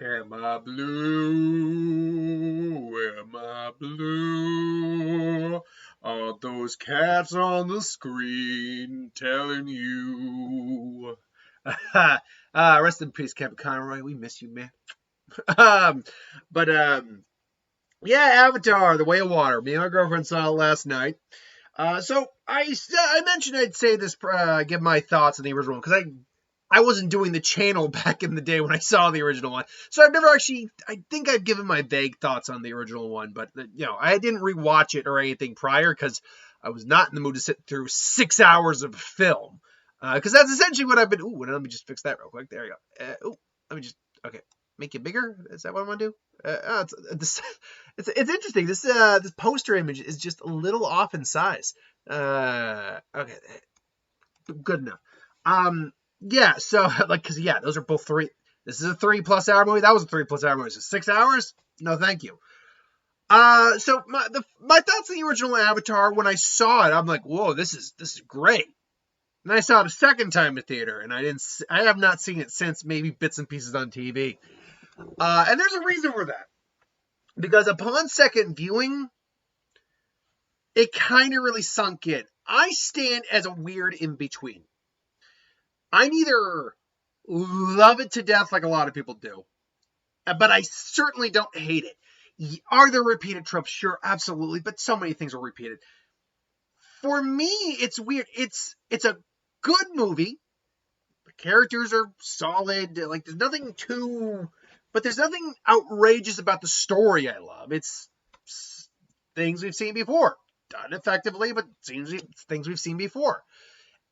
Am I blue? Am I blue? Are those cats on the screen telling you? Rest in peace, Kevin Conroy. We miss you, man. um, but yeah, Avatar: The Way of Water. Me and my girlfriend saw it last night. So I mentioned I'd say this, give my thoughts on the original one because I wasn't doing the channel back in the day when I saw the original one, so I've never actually. I think I've given my vague thoughts on the original one, but I didn't rewatch it or anything prior because I was not in the mood to sit through 6 hours of film. Because that's essentially what I've been. Ooh, let me just fix that real quick. There you go. Let me just okay. Make it bigger. Is that what I want to do? It's interesting. This poster image is just a little off in size. Okay, good enough. Yeah. So because those are both three. This is a 3+ hour movie. That was a 3+ hour movie. So 6 hours? No, thank you. So my thoughts on the original Avatar when I saw it, I'm like, whoa, this is great. And I saw it a second time in theater, and I have not seen it since, maybe bits and pieces on TV. And there's a reason for that. Because upon second viewing, it kind of really sunk in. I stand as a weird in between. I neither love it to death like a lot of people do, but I certainly don't hate it. Are there repeated tropes? Sure, absolutely, but so many things are repeated. For me, it's weird. It's a good movie. The characters are solid. Like there's nothing outrageous about the story I love. It's things we've seen before, done effectively, but things we've seen before.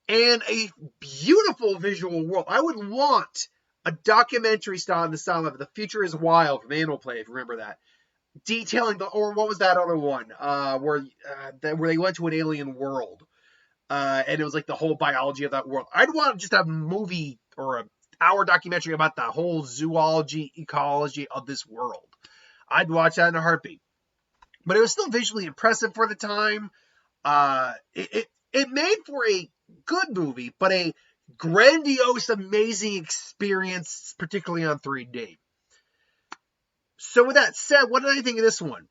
And a beautiful visual world. I would want a documentary style in the style of The Future is Wild from Animal Play, if you remember that, detailing or what was that other one, where they went to an alien world, and it was like the whole biology of that world. I'd want just a movie or a hour documentary about the whole zoology, ecology of this world. I'd watch that in a heartbeat. But it was still visually impressive for the time. It made for a good movie, but a grandiose, amazing experience, particularly on 3D. So with that said, what did I think of this one?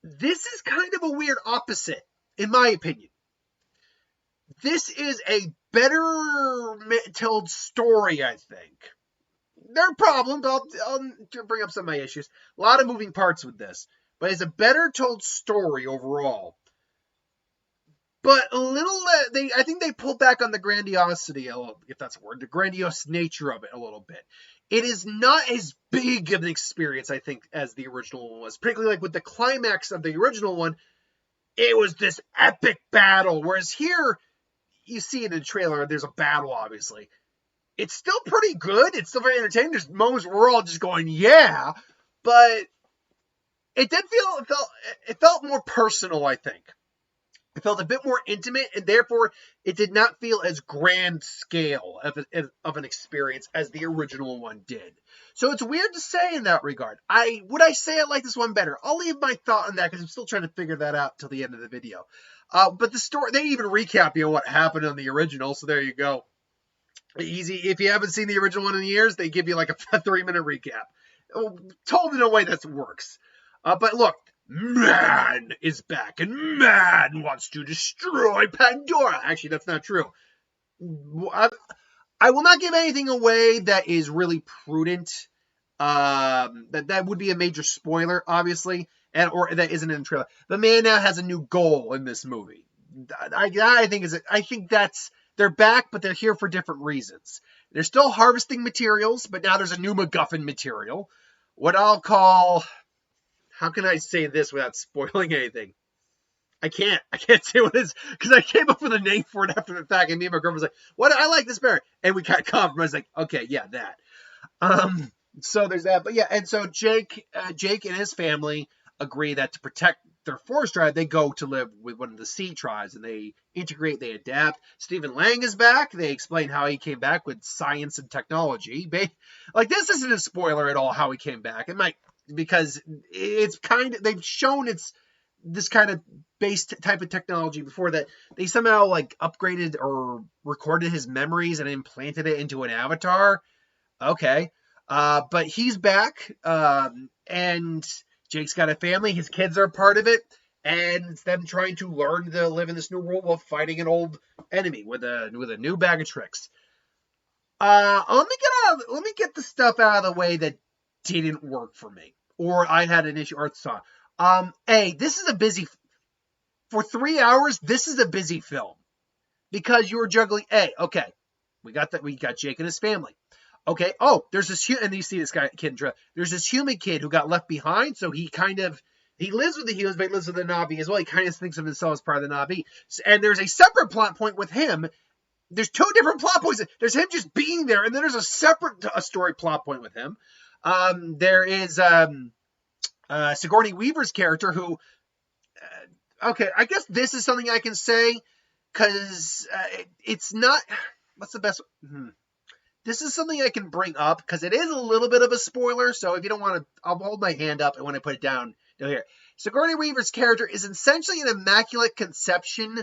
This is kind of a weird opposite, in my opinion. This is a better told story, I think. There are problems. I'll bring up some of my issues. A lot of moving parts with this, but it's a better told story overall. But a little, I think they pulled back on the grandiosity, if that's a word, the grandiose nature of it a little bit. It is not as big of an experience, I think, as the original one was. Particularly like with the climax of the original one, it was this epic battle. Whereas here, you see in the trailer, there's a battle, obviously. It's still pretty good. It's still very entertaining. There's moments where we're all just going, yeah. But it did it felt more personal, I think. It felt a bit more intimate, and therefore it did not feel as grand scale of an experience as the original one did. So it's weird to say in that regard. Would I say I like this one better? I'll leave my thought on that because I'm still trying to figure that out till the end of the video. But the story, they even recap what happened on the original, so there you go. Easy. If you haven't seen the original one in years, they give you like a 3-minute recap. Told in a way that works. But look, man is back, and man wants to destroy Pandora. Actually, that's not true. I will not give anything away that is really prudent. That would be a major spoiler, obviously, or that isn't in the trailer. The man now has a new goal in this movie. I think that's they're back, but they're here for different reasons. They're still harvesting materials, but now there's a new MacGuffin material. What I'll call, how can I say this without spoiling anything? I can't say what it is because I came up with a name for it after the fact, and me and my girlfriend was like, "What? I like this better," and we kind of compromised. Like, okay, yeah, that. So there's that, but yeah, and so Jake and his family agree that to protect their forest tribe, they go to live with one of the sea tribes, and they integrate, they adapt. Stephen Lang is back. They explain how he came back with science and technology. Like, this isn't a spoiler at all how he came back. It might, because it's they've shown it's this kind of based type of technology before that they somehow like upgraded or recorded his memories and implanted it into an avatar. Okay. But he's back, and Jake's got a family. His kids are a part of it, and it's them trying to learn to live in this new world while fighting an old enemy with a new bag of tricks. Let me get the stuff out of the way that didn't work for me, or I had an issue or saw. This is a busy for 3 hours. This is a busy film because you were juggling. Okay, we got Jake and his family. Okay. Oh, there's this and you see this guy kid. There's this human kid who got left behind, so he lives with the humans, but he lives with the Na'vi as well. He kind of thinks of himself as part of the Na'vi. And there's a separate plot point with him. There's two different plot points. There's him just being there, and then there's a separate story plot point with him. There is Sigourney Weaver's character who, okay, I guess this is something I can say because it's not. What's the best? This is something I can bring up because it is a little bit of a spoiler. So if you don't want to, I'll hold my hand up, and when I put it down, you'll hear. Sigourney Weaver's character is essentially an immaculate conception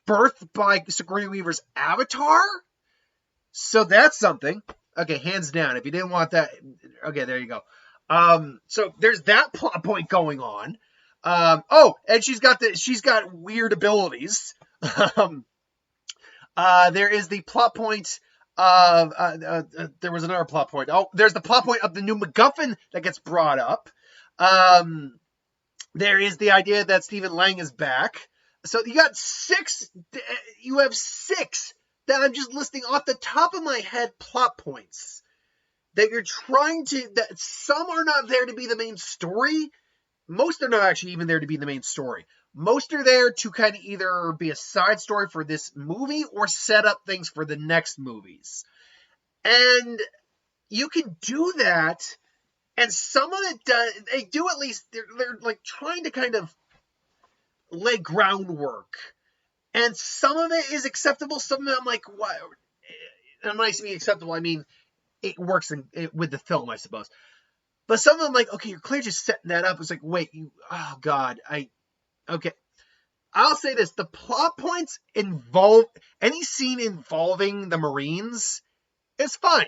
birthed by Sigourney Weaver's avatar. So that's something. Okay, hands down. If you didn't want that, okay, there you go. So there's that plot point going on. And she's got weird abilities. There is the plot point of there was another plot point. Oh, there's the plot point of the new MacGuffin that gets brought up. There is the idea that Stephen Lang is back. So you have six that I'm just listing off the top of my head plot points that you're trying to, that some are not there to be the main story. Most are not actually even there to be the main story. Most are there to kind of either be a side story for this movie or set up things for the next movies. And you can do that, and some of it does, they do at least, they're like trying to kind of lay groundwork. And some of it is acceptable. Some of it I'm like, what? And when I say acceptable, I mean it works with the film, I suppose. But some of them, like, okay, you're clearly just setting that up. It's like, wait, oh God, okay. I'll say this: the plot points involve any scene involving the Marines is fine,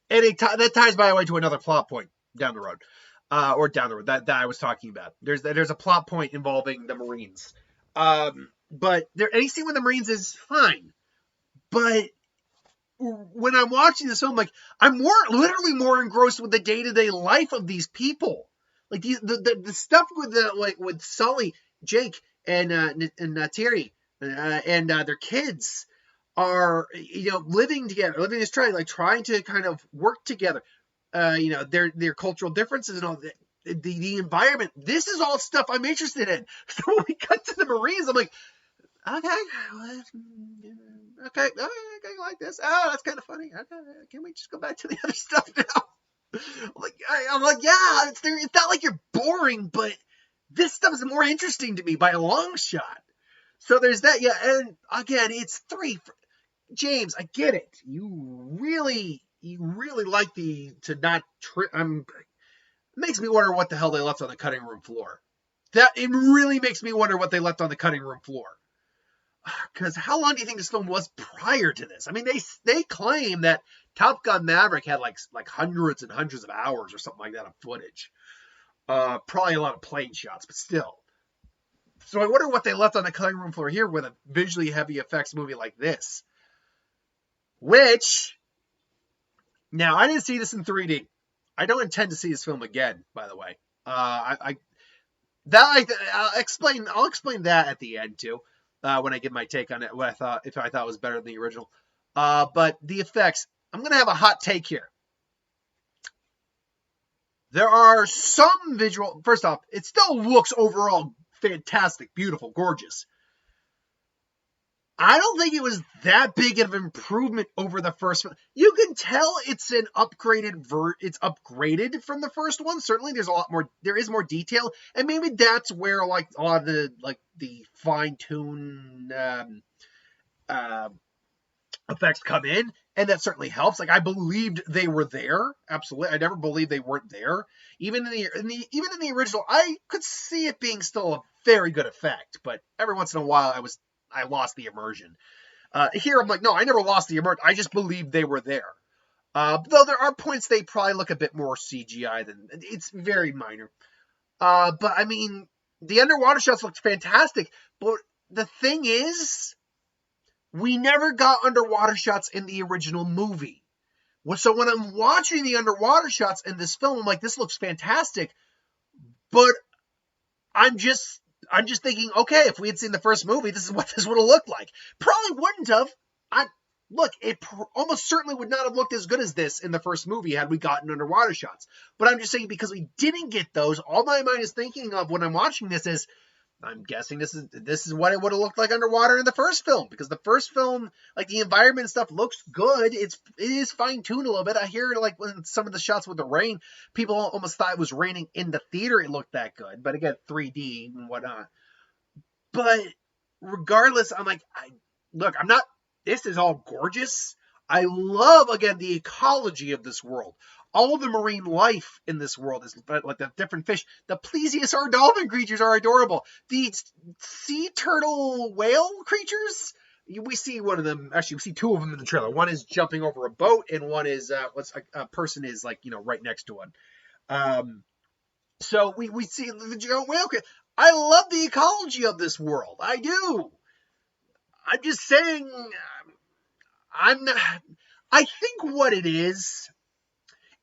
and that ties, by the way, to another plot point down the road, that I was talking about. There's a plot point involving the Marines. But any scene with the Marines is fine. But when I'm watching this film, like, I'm literally more engrossed with the day-to-day life of these people. Like the stuff with Sully, Jake, and Terry, and their kids are, living together, living this trying to kind of work together. Their cultural differences and all that. The environment. This is all stuff I'm interested in. So when we cut to the Marines, I'm like, okay, I like this. Oh, that's kind of funny. Okay, can we just go back to the other stuff now? I'm like, yeah, it's not like you're boring, but this stuff is more interesting to me by a long shot. So there's that, yeah. And again, it's 3. James, I get it. You really like to not trip. It makes me wonder what the hell they left on the cutting room floor. It really makes me wonder what they left on the cutting room floor. Because how long do you think this film was prior to this? I mean, they claim that Top Gun Maverick had like hundreds and hundreds of hours or something like that of footage. Probably a lot of plane shots, but still. So I wonder what they left on the cutting room floor here with a visually heavy effects movie like this. Which, now I didn't see this in 3D. I don't intend to see this film again, by the way. I'll explain that at the end too. When I give my take on it, what I thought was better than the original. But the effects, I'm going to have a hot take here. There are some first off, it still looks overall fantastic, beautiful, gorgeous. I don't think it was that big of an improvement over the first one. You can tell it's an upgraded it's upgraded from the first one. Certainly there is more detail, and maybe that's where like a lot of the fine-tune effects come in, and that certainly helps. Like, I believed they were there. Absolutely. I never believed they weren't there. Even in the original, I could see it being still a very good effect, but every once in a while I lost the immersion. Here I'm like, no, I never lost the immersion. I just believed they were there. Though there are points they probably look a bit more CGI than it's very minor. But I mean, the underwater shots looked fantastic. But the thing is, we never got underwater shots in the original movie. So when I'm watching the underwater shots in this film, I'm like, this looks fantastic. But I'm just thinking, okay, if we had seen the first movie, this is what this would have looked like. Probably wouldn't have. Look, it almost certainly would not have looked as good as this in the first movie had we gotten underwater shots. But I'm just saying, because we didn't get those, all my mind is thinking of when I'm watching this is, I'm guessing this is what it would have looked like underwater in the first film. Because the first film, like the environment and stuff looks good. It is fine-tuned a little bit. I hear like when some of the shots with the rain, people almost thought it was raining in the theater. It looked that good. But again, 3D and whatnot. But regardless, I'm like, look, I'm not, this is all gorgeous. I love, again, the ecology of this world. All of the marine life in this world is like the different fish. The plesiosaur dolphin creatures are adorable. The sea turtle whale creatures, we see one of them, actually we see two of them in the trailer. One is jumping over a boat and one is, a person is like, right next to one. So we see the giant whale. I love the ecology of this world. I do. I'm just saying, I think what it is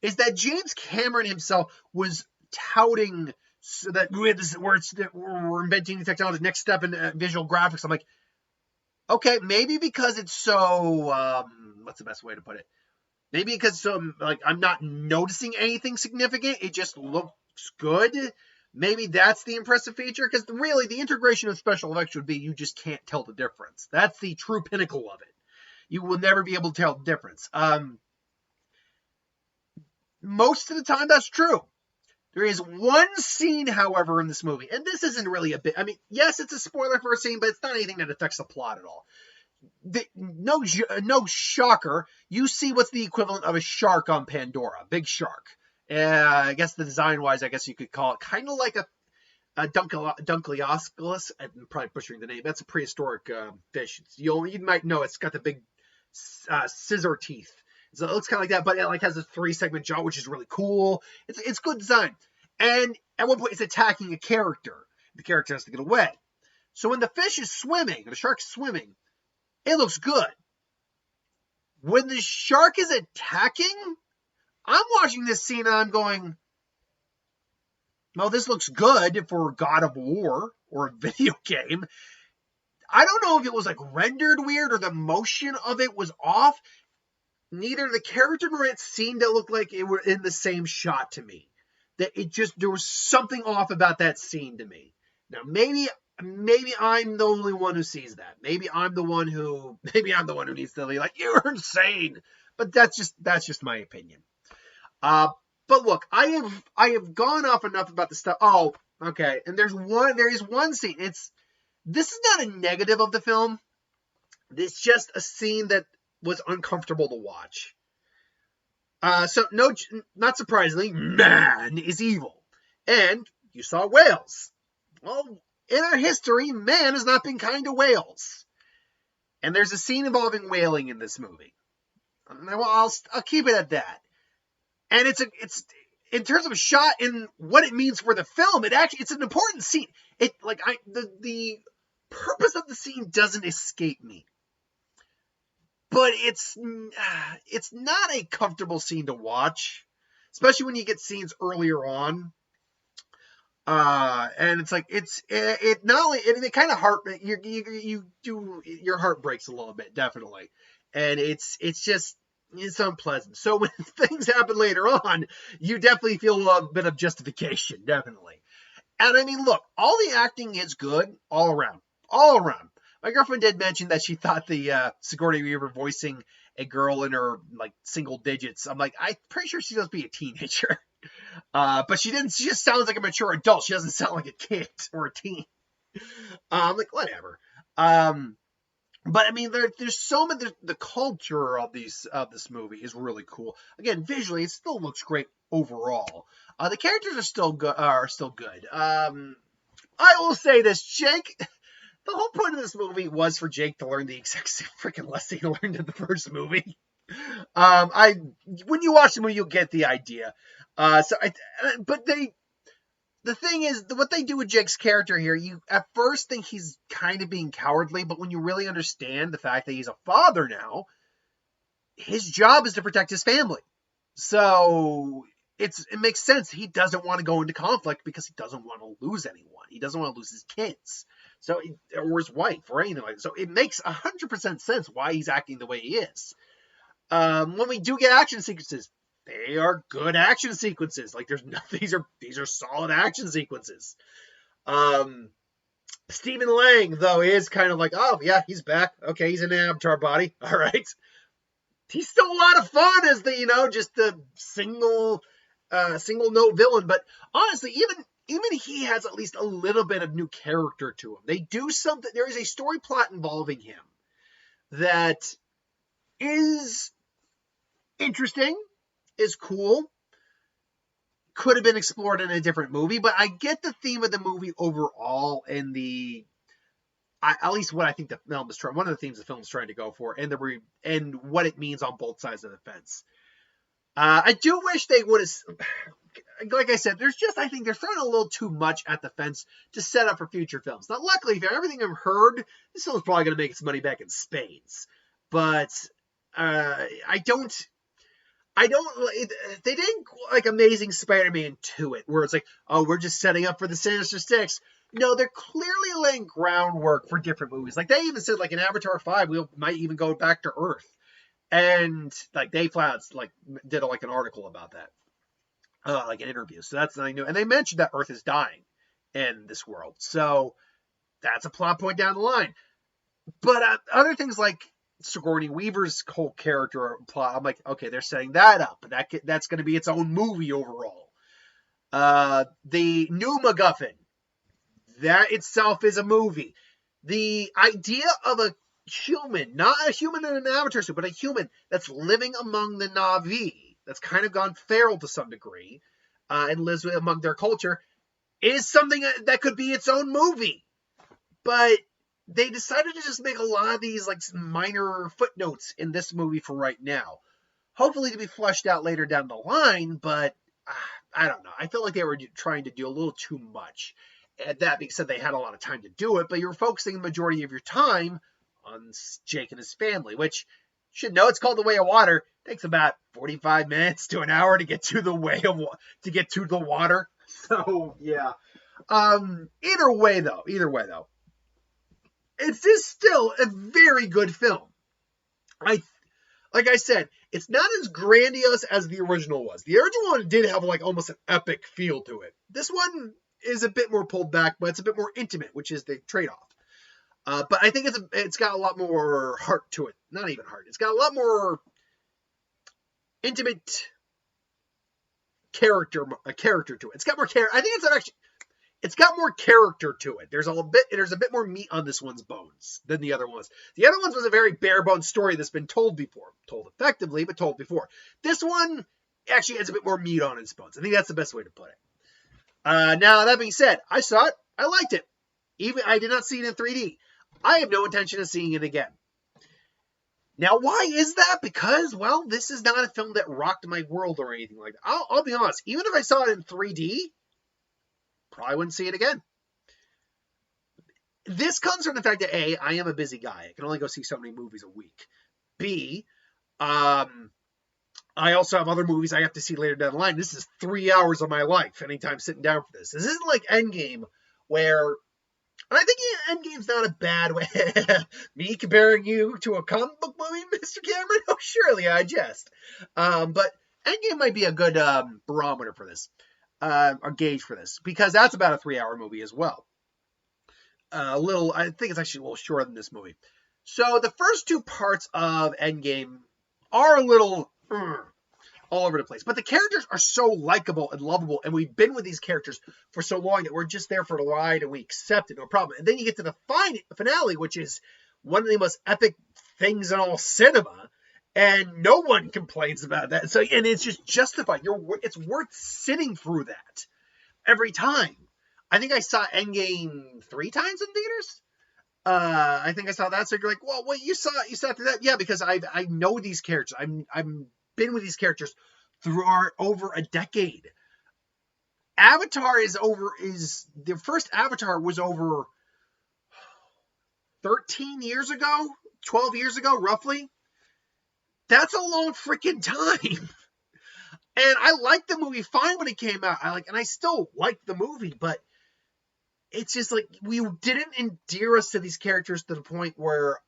that James Cameron himself was touting so that we're inventing technology, next step in visual graphics. I'm like, okay, maybe because it's so, what's the best way to put it? Maybe because I'm not noticing anything significant. It just looks good. Maybe that's the impressive feature, because really the integration of special effects would be you just can't tell the difference. That's the true pinnacle of it. You will never be able to tell the difference. Most of the time, that's true. There is one scene, however, in this movie, and this isn't really a bit. I mean, yes, it's a spoiler for a scene, but it's not anything that affects the plot at all. No shocker. You see what's the equivalent of a shark on Pandora, big shark. I guess the design-wise, I guess you could call it kind of like a Dunkleosteus. I'm probably butchering the name. That's a prehistoric fish. You might know it's got the big scissor teeth. So it looks kind of like that, but it like has a 3-segment jaw, which is really cool. It's good design. And at one point, it's attacking a character. The character has to get away. So when the fish is swimming, the shark is swimming, it looks good. When the shark is attacking, I'm watching this scene and I'm going, well, this looks good for God of War or a video game. I don't know if it was like rendered weird or the motion of it was off. Neither the character nor it seemed to look like it were in the same shot to me. That there was something off about that scene to me. Now maybe I'm the only one who sees that. Maybe I'm the one who needs to be like, you're insane. But that's just my opinion. But look, I have gone off enough about the stuff. Oh, okay. And there is one scene. This is not a negative of the film. It's just a scene that was uncomfortable to watch. So not surprisingly, man is evil. And you saw whales. Well, in our history, man has not been kind to whales. And there's a scene involving whaling in this movie. Well, I'll keep it at that. And it's in terms of a shot and what it means for the film, it's an important scene. The purpose of the scene doesn't escape me. But it's not a comfortable scene to watch, especially when you get scenes earlier on. And it's like it not only it kind of your heart breaks a little bit, definitely, and it's unpleasant. So when things happen later on, you definitely feel a bit of justification, definitely. And I mean, look, all the acting is good all around. My girlfriend did mention that she thought the Sigourney Weaver voicing a girl in her like single digits. I'm like, I'm pretty sure she does be a teenager. But she didn't. She just sounds like a mature adult. She doesn't sound like a kid or a teen. I'm like, whatever. But I mean, there's so much. The culture of this movie is really cool. Again, visually, it still looks great overall. The characters are still good. I will say this, Jake. The whole point of this movie was for Jake to learn the exact same freaking lesson he learned in the first movie. When you watch the movie, you'll get the idea. But the thing is, what they do with Jake's character here, you at first think he's kind of being cowardly, but when you really understand the fact that he's a father now, his job is to protect his family. So it makes sense. He doesn't want to go into conflict because he doesn't want to lose anyone. He doesn't want to lose his kids, or his wife, or anything like that. So it makes 100% sense why he's acting the way he is. When we do get action sequences, they are good action sequences. Like there's nothing. These are solid action sequences. Stephen Lang though is kind of like, oh yeah, he's back. Okay, he's in an Avatar body. All right. He's still a lot of fun as just the single note villain. But honestly, even he has at least a little bit of new character to him. They do something. There is a story plot involving him that is interesting, is cool, could have been explored in a different movie, but I get the theme of the movie overall and at least what I think the film is trying. One of the themes the film is trying to go for, and what it means on both sides of the fence. I do wish they would have, like I said, I think they're throwing a little too much at the fence to set up for future films. Now, luckily, for everything I've heard, this film's probably going to make its money back in spades. But they didn't like Amazing Spider-Man 2 it, where it's like, oh, we're just setting up for the Sinister Six. No, they're clearly laying groundwork for different movies. Like they even said, like in Avatar 5, we might even go back to Earth. And like Dave Flats did like an article about that, like an interview. So that's something new. And they mentioned that Earth is dying in this world. So that's a plot point down the line. But other things like Sigourney Weaver's whole character plot, I'm like, okay, they're setting that up. That's going to be its own movie overall. The new MacGuffin, that itself is a movie. The idea of a human, not a human in an avatar suit, but a human that's living among the Na'vi, that's kind of gone feral to some degree, and lives among their culture, is something that could be its own movie. But they decided to just make a lot of these like minor footnotes in this movie for right now. Hopefully to be fleshed out later down the line, but I don't know. I feel like they were trying to do a little too much. And that being said, they had a lot of time to do it, but you're focusing the majority of your time on Jake and his family, which you should know it's called The Way of Water. It takes about 45 minutes to an hour to get to the water. So yeah. Either way though, it is still a very good film. Like I said, it's not as grandiose as the original was. The original one did have like almost an epic feel to it. This one is a bit more pulled back, but it's a bit more intimate, which is the trade-off. But I think it's got a lot more heart to it. Not even heart. It's got a lot more intimate character to it. It's got more character. I think it's got more character to it. There's a bit more meat on this one's bones than the other ones. The other ones was a very bare bones story that's been told before, told effectively, but told before. This one actually has a bit more meat on its bones. I think that's the best way to put it. Now that being said, I saw it. I liked it. Even I did not see it in 3D. I have no intention of seeing it again. Now, why is that? Because, well, this is not a film that rocked my world or anything like that. I'll be honest. Even if I saw it in 3D, probably wouldn't see it again. This comes from the fact that A, I am a busy guy. I can only go see so many movies a week. B, I also have other movies I have to see later down the line. This is 3 hours of my life anytime sitting down for this. This isn't like Endgame where... And I think Endgame's not a bad way. Me comparing you to a comic book movie, Mr. Cameron? Oh, surely I jest. But Endgame might be a good barometer for this. A gauge for this. Because that's about a 3-hour movie as well. I think it's actually a little shorter than this movie. So the first two parts of Endgame are a little... all over the place. But the characters are so likable and lovable, and we've been with these characters for so long that we're just there for the ride and we accept it, no problem. And then you get to the finale, which is one of the most epic things in all cinema, and no one complains about that. So, and it's just justified. It's worth sitting through that every time. I think I saw Endgame 3 times in theaters. I think I saw that. So you're like, well, wait, you saw through that? Yeah, because I know these characters. I'm been with these characters through over a decade. Avatar is the first Avatar was over 13 years ago, 12 years ago, roughly. That's a long freaking time. And I liked the movie fine when it came out. And I still like the movie, but it's just like we didn't endear us to these characters to the point where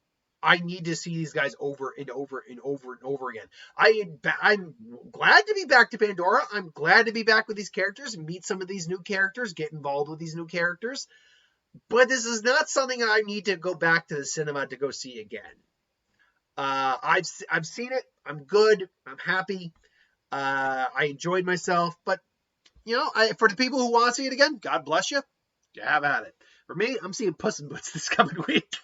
I need to see these guys over and over and over and over again. I'm glad to be back to Pandora. I'm glad to be back with these characters and meet some of these new characters, get involved with these new characters. But this is not something I need to go back to the cinema to go see again. I've seen it. I'm good. I'm happy. I enjoyed myself. But for the people who want to see it again, God bless you. You have at it. For me, I'm seeing Puss in Boots this coming week.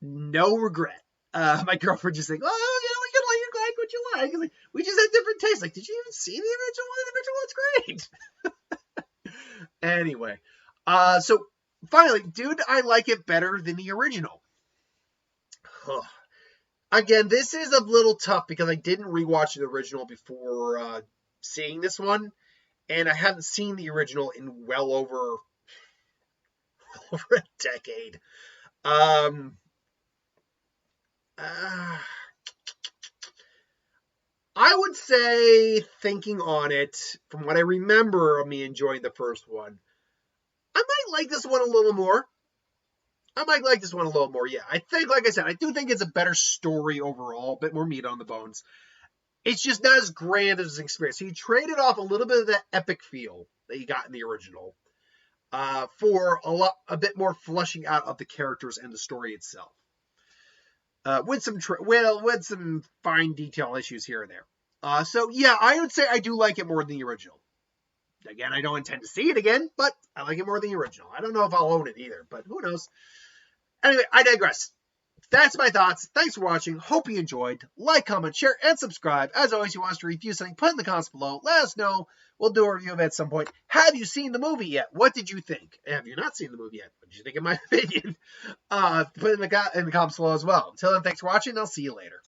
No regret. My girlfriend just like, oh, you like what you like. Like, we just had different tastes. Like, did you even see the original one? The original one's great. Anyway, so finally, dude, I like it better than the original. Again, this is a little tough because I didn't rewatch the original before seeing this one, and I haven't seen the original in well over a decade. I would say, thinking on it, from what I remember of me enjoying the first one, I might like this one a little more. Yeah. I think, like I said, I do think it's a better story overall, a bit more meat on the bones. It's just not as grand as an experience. So you traded off a little bit of that epic feel that you got in the original for a bit more fleshing out of the characters and the story itself. With some fine detail issues here and there. So yeah, I would say I do like it more than the original. Again, I don't intend to see it again, but I like it more than the original. I don't know if I'll own it either, but who knows. Anyway, I digress. That's my thoughts. Thanks for watching. Hope you enjoyed. Like, comment, share, and subscribe. As always, if you want us to review something, put in the comments below. Let us know. We'll do a review of it at some point. Have you seen the movie yet? What did you think? Have you not seen the movie yet? What did you think of my opinion? Put in the comments below as well. Until then, thanks for watching. I'll see you later.